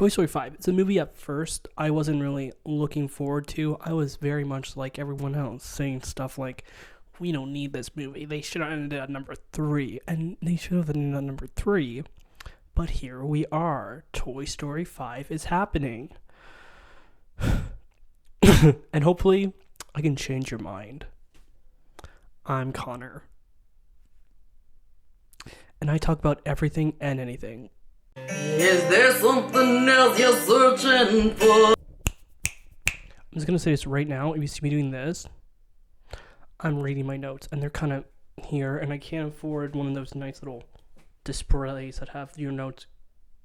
Toy Story 5. It's a movie at first I wasn't really looking forward to. I was very much like everyone else, saying stuff like, we don't need this movie. They should have ended at number 3. And they should have ended at number 3. But here we are. Toy Story 5 is happening. And hopefully, I can change your mind. I'm Connor. And I talk about everything and anything. Is there something else you're searching for? I'm just going to say this right now. If you see me doing this, I'm reading my notes, and they're kind of here, and I can't afford one of those nice little displays that have your notes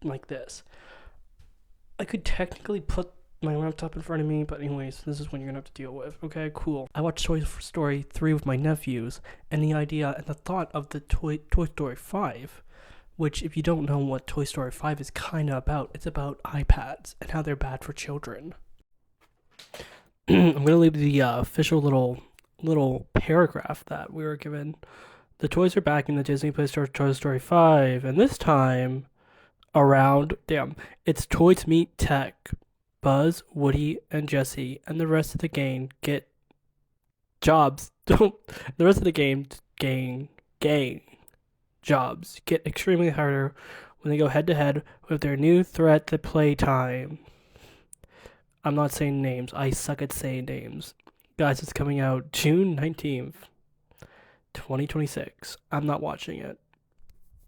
like this. I could technically put my laptop in front of me, but anyways, this is what you're gonna have to deal with. Okay, cool. I watched Toy Story 3 with my nephews, and the idea and the thought of the Toy Story 5, which, if you don't know what Toy Story 5 is kind of about, it's about iPads and how they're bad for children. I'm gonna leave the official little paragraph that we were given. The toys are back in the Disney Play Store Toy Story 5, and this time around, it's Toys Meet Tech. Buzz, Woody, and Jesse, and the rest of the gang get jobs. The rest of the gang jobs get extremely harder when they go head to head with their new threat to playtime. I'm not saying names. I suck at saying names. Guys, it's coming out June 19th, 2026. I'm not watching it.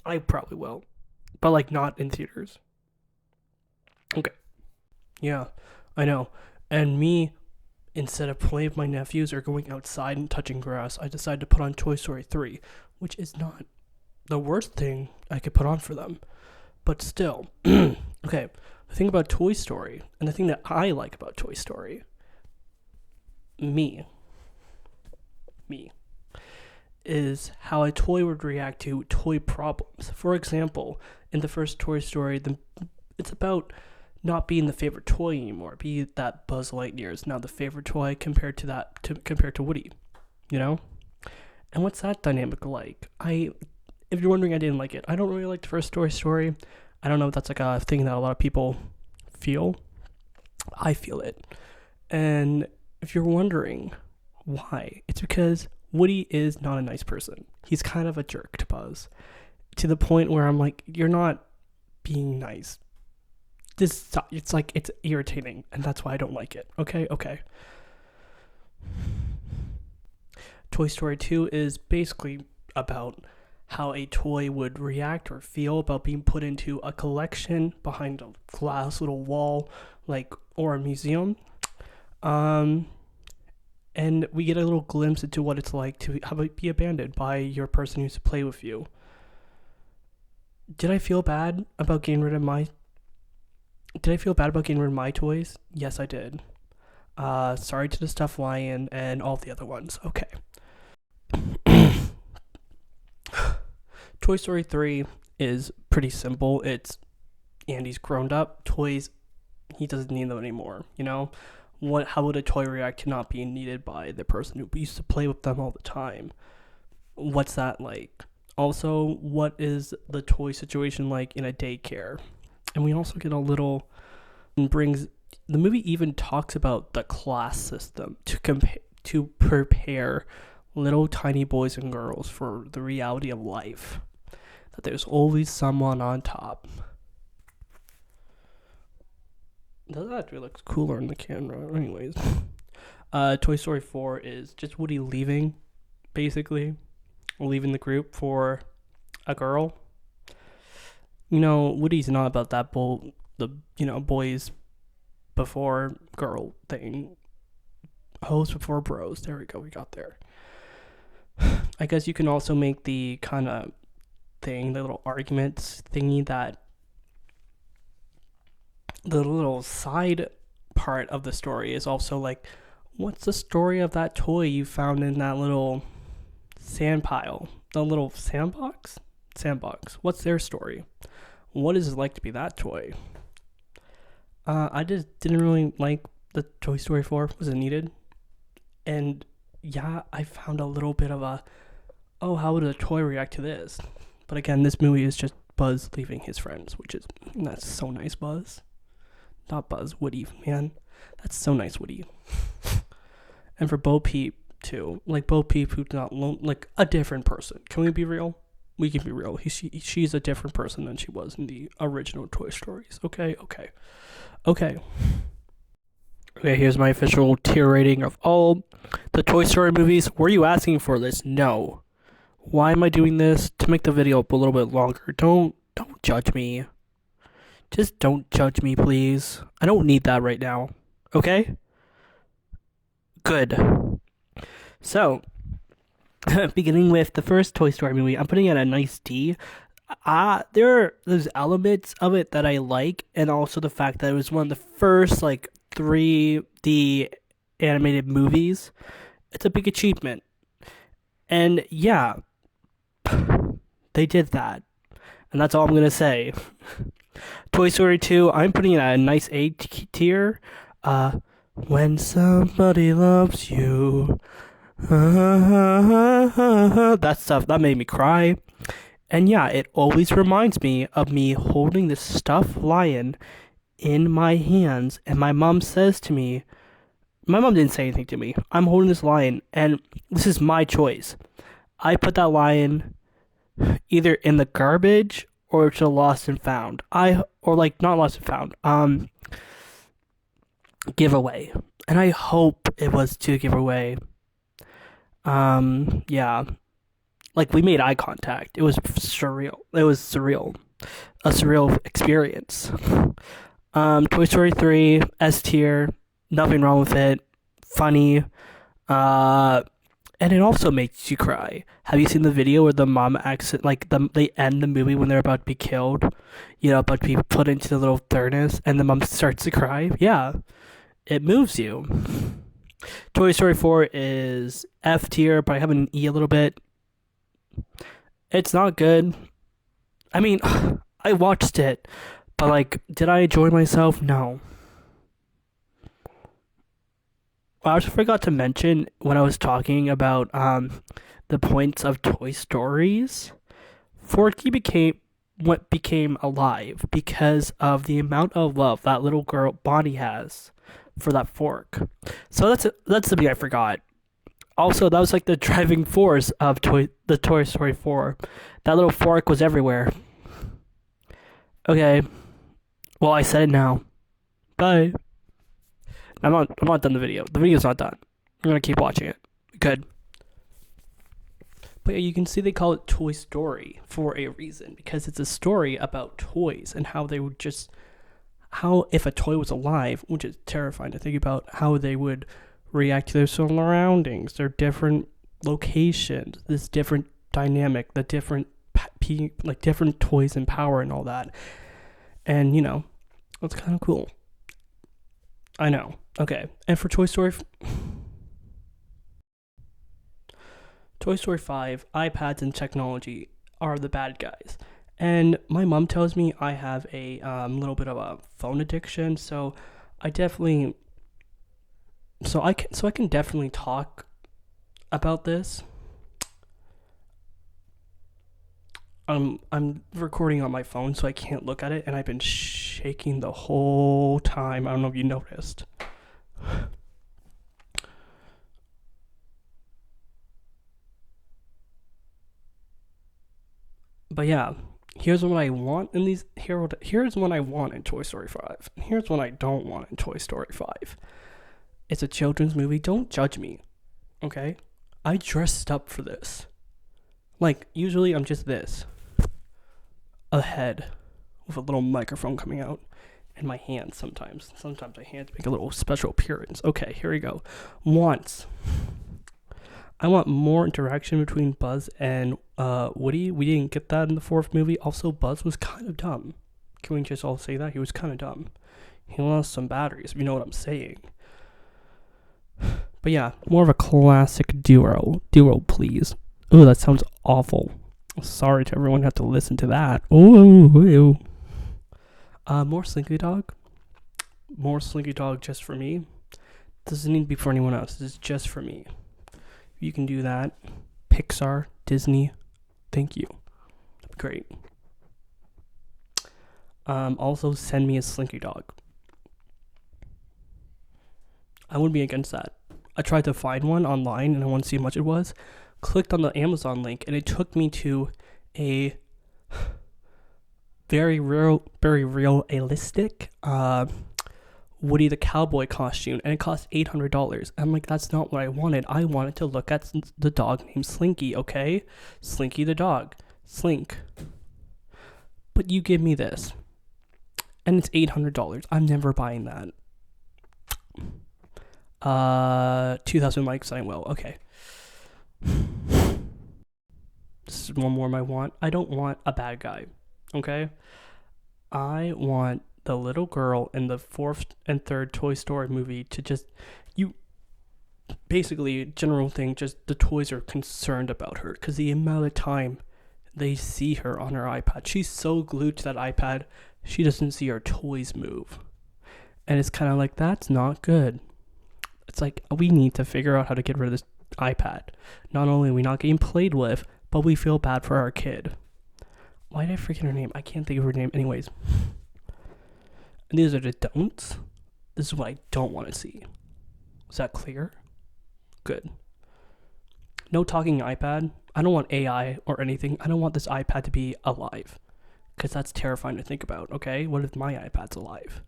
I probably will. But, like, not in theaters. Okay. Yeah, I know. And me, instead of playing with my nephews or going outside and touching grass, I decided to put on Toy Story 3, which is not the worst thing I could put on for them. But still, okay, the thing about Toy Story, and the thing that I like about Toy Story, me, is how a toy would react to toy problems. For example, in the first Toy Story, it's about not being the favorite toy anymore. Be that Buzz Lightyear is now the favorite toy compared to Woody, you know? And what's that dynamic like? If you're wondering, I didn't like it. I don't really like the first Toy Story. I don't know if that's like a thing that a lot of people feel. I feel it. And if you're wondering why, it's because Woody is not a nice person. He's kind of a jerk to Buzz, to the point where I'm like, you're not being nice. It's irritating, and that's why I don't like it. Okay. Toy Story 2 is basically about how a toy would react or feel about being put into a collection behind a glass little wall, or a museum. And we get a little glimpse into what it's like to have it be abandoned by your person who used to play with you. Did I feel bad about getting rid of my toys? Yes, I did. Sorry to the stuffed lion and all the other ones. Okay. Toy Story 3 is pretty simple. It's Andy's grown up. Toys, he doesn't need them anymore, you know? How would a toy react to not being needed by the person who used to play with them all the time? What's that like? Also, what is the toy situation like in a daycare? And we also get the movie even talks about the class system to prepare little tiny boys and girls for the reality of life. That there's always someone on top. That actually looks cooler in the camera. Anyways. Toy Story 4 is just Woody leaving, basically. Leaving the group for a girl. You know, Woody's not about that boys before girl thing. Hoes before bros. There we go, we got there. I guess you can also make the kind of thing, the little arguments thingy, that the little side part of the story is also like, what's the story of that toy you found in that little sand pile? The little sandbox? What's their story? What is it like to be that toy? I just didn't really like the Toy Story 4. Was it needed? And yeah, I found a little bit of how would a toy react to this? But again, this movie is just Buzz leaving his friends, that's so nice, Buzz. Not Buzz, Woody, man. That's so nice, Woody. And for Bo Peep, too. Like, Bo Peep, who's not like a different person. Can we be real? We can be real. She's a different person than she was in the original Toy Stories. Okay. Okay, here's my official tier rating of all the Toy Story movies. Were you asking for this? No. Why am I doing this? To make the video up a little bit longer. Don't judge me. Just don't judge me, please. I don't need that right now. Okay? Good. So, beginning with the first Toy Story movie, I'm putting it a nice D. There are those elements of it that I like, and also the fact that it was one of the first, 3D animated movies. It's a big achievement. And yeah, they did that. And that's all I'm going to say. Toy Story 2, I'm putting it at a nice A tier. When somebody loves you. That stuff, that made me cry. And yeah, it always reminds me of me holding this stuffed lion in my hands. And my mom says to me, my mom didn't say anything to me. I'm holding this lion, and this is my choice. I put that lion either in the garbage or to Lost and Found. Not Lost and Found. Giveaway. And I hope it was to giveaway. Yeah. We made eye contact. It was surreal. A surreal experience. Toy Story 3, S tier. Nothing wrong with it. Funny. And it also makes you cry. Have you seen the video where the mom they end the movie when they're about to be killed? About to be put into the little furnace, and the mom starts to cry? Yeah. It moves you. Toy Story 4 is F tier, but I have an E a little bit. It's not good. I mean, I watched it, but did I enjoy myself? No. I also forgot to mention when I was talking about the points of Toy Stories, Forky became alive because of the amount of love that little girl Bonnie has for that fork. So that's something I forgot. Also, that was the driving force of the Toy Story 4. That little fork was everywhere. Okay. Well, I said it now. Bye. I'm not done the video. The video's not done. I'm gonna keep watching it. Good. But yeah, you can see they call it Toy Story for a reason, because it's a story about toys and how they would how if a toy was alive, which is terrifying to think about, how they would react to their surroundings, their different locations, this different dynamic, the different different toys and power and all that. And it's kind of cool. I know. Okay. And for Toy Story 5, iPads and technology are the bad guys. And my mom tells me I have a little bit of a phone addiction, so I can definitely talk about this. I'm recording on my phone, so I can't look at it, and I've been shaking the whole time. I don't know if you noticed. But yeah, here's what I want in these. Here's what I want in Toy Story 5. And here's what I don't want in Toy Story 5. It's a children's movie. Don't judge me, okay? I dressed up for this. Usually I'm just this. A head with a little microphone coming out, and my hands sometimes. Sometimes my hands make a little special appearance. Okay, here we go. I want more interaction between Buzz and Woody. We didn't get that in the fourth movie. Also, Buzz was kind of dumb. Can we just all say that? He was kind of dumb. He lost some batteries, if you know what I'm saying. But yeah, more of a classic duo. Duo, please. Oh, that sounds awful. Sorry to everyone who had to listen to that. Ooh. More Slinky Dog. More Slinky Dog just for me. Doesn't need to be for anyone else. This is just for me. You can do that. Pixar, Disney, thank you. Great. Also, send me a Slinky Dog. I wouldn't be against that. I tried to find one online and I wanted to see how much it was. Clicked on the Amazon link and it took me to a very realistic Woody the Cowboy costume, and it cost $800. I'm like, that's not what I wanted. I wanted to look at the dog named Slinky, okay? Slinky the dog. Slink. But you give me this. And it's $800. I'm never buying that. 2,000 likes, I will. Okay. This is one more I want. I don't want a bad guy. Okay? I want the little girl in the 4th and 3rd Toy Story movie to just, basically, general thing, just the toys are concerned about her, because the amount of time they see her on her iPad, she's so glued to that iPad, she doesn't see her toys move. And it's kind of like, that's not good. It's like, we need to figure out how to get rid of this iPad. Not only are we not getting played with, but we feel bad for our kid. Why did I forget her name? I can't think of her name. Anyways. And these are the don'ts. This is what I don't want to see. Is that clear? Good. No talking iPad. I don't want AI or anything. I don't want this iPad to be alive. Because that's terrifying to think about, okay? What if my iPad's alive?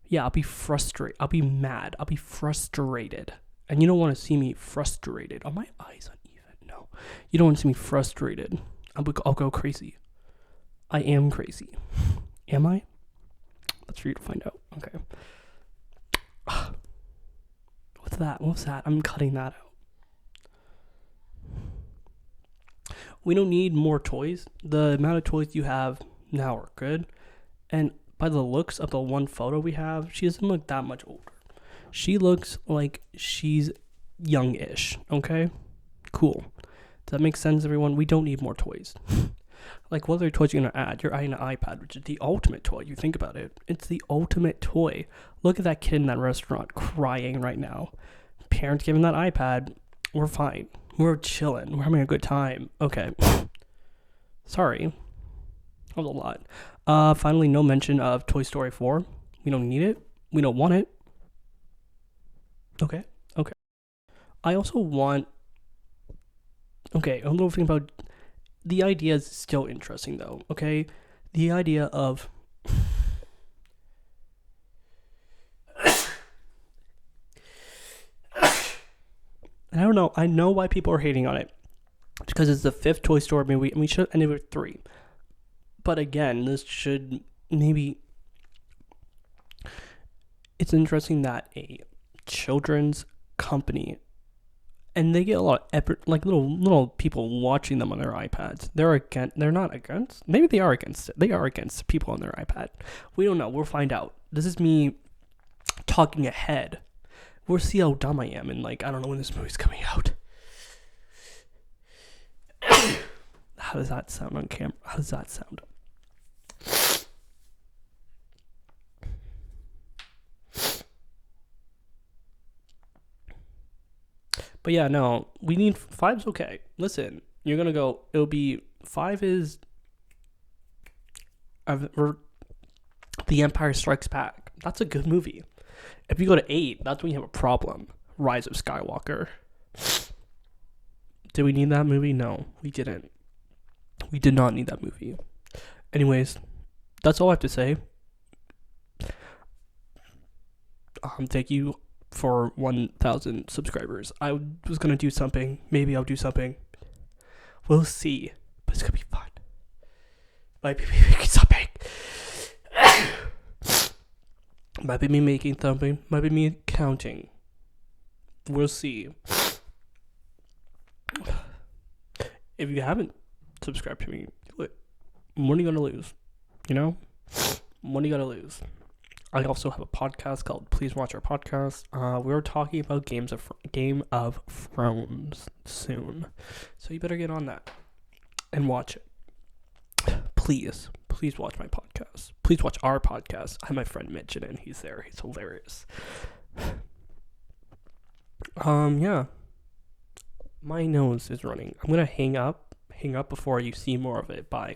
Yeah, I'll be frustrated. I'll be mad. I'll be frustrated. And you don't want to see me frustrated. Are my eyes uneven? No. You don't want to see me frustrated. I'll go crazy. I am crazy. Am I? That's for you to find out. Okay. What's that? What's that? I'm cutting that out. We don't need more toys. The amount of toys you have now are good. And by the looks of the one photo we have, she doesn't look that much older. She looks like she's young-ish. Okay? Cool. Does that make sense, everyone? We don't need more toys. Like, what other toys are you going to add? You're adding an iPad, which is the ultimate toy. You think about it. It's the ultimate toy. Look at that kid in that restaurant crying right now. Parents giving that iPad. We're fine. We're chilling. We're having a good time. Okay. Sorry. That was a lot. Finally, no mention of Toy Story 4. We don't need it. We don't want it. Okay. I also want... Okay, I'm a little thinking about... The idea is still interesting, though, okay? The idea of... I don't know. I know why people are hating on it. It's because it's the 5th Toy Story movie, and we should end it with 3. But again, this should maybe... It's interesting that a children's company... And they get a lot of effort, like little people watching them on their iPads. They're not against. Maybe they are against it. They are against people on their iPad. We don't know. We'll find out. This is me talking ahead. We'll see how dumb I am. And I don't know when this movie's coming out. How does that sound on camera? How does that sound? But yeah, no, we need 5's okay. Listen, you're gonna go. It'll be 5 is The Empire Strikes Back. That's a good movie. If you go to 8, that's when you have a problem. Rise of Skywalker. Did we need that movie? No, we didn't. We did not need that movie. Anyways, that's all I have to say. Thank you for 1,000 subscribers. I was gonna do something. Maybe I'll do something. We'll see. But it's gonna be fun. Might be me making something. Might be me making something. Might be me counting. We'll see. If you haven't subscribed to me, what are you gonna lose? You know? What are you gonna lose? I also have a podcast called Please Watch Our Podcast. We're talking about Game of Thrones soon. So you better get on that and watch it. Please watch my podcast. Please watch our podcast. I have my friend Mitch in it, and he's there. He's hilarious. Yeah. My nose is running. I'm gonna hang up before you see more of it. Bye.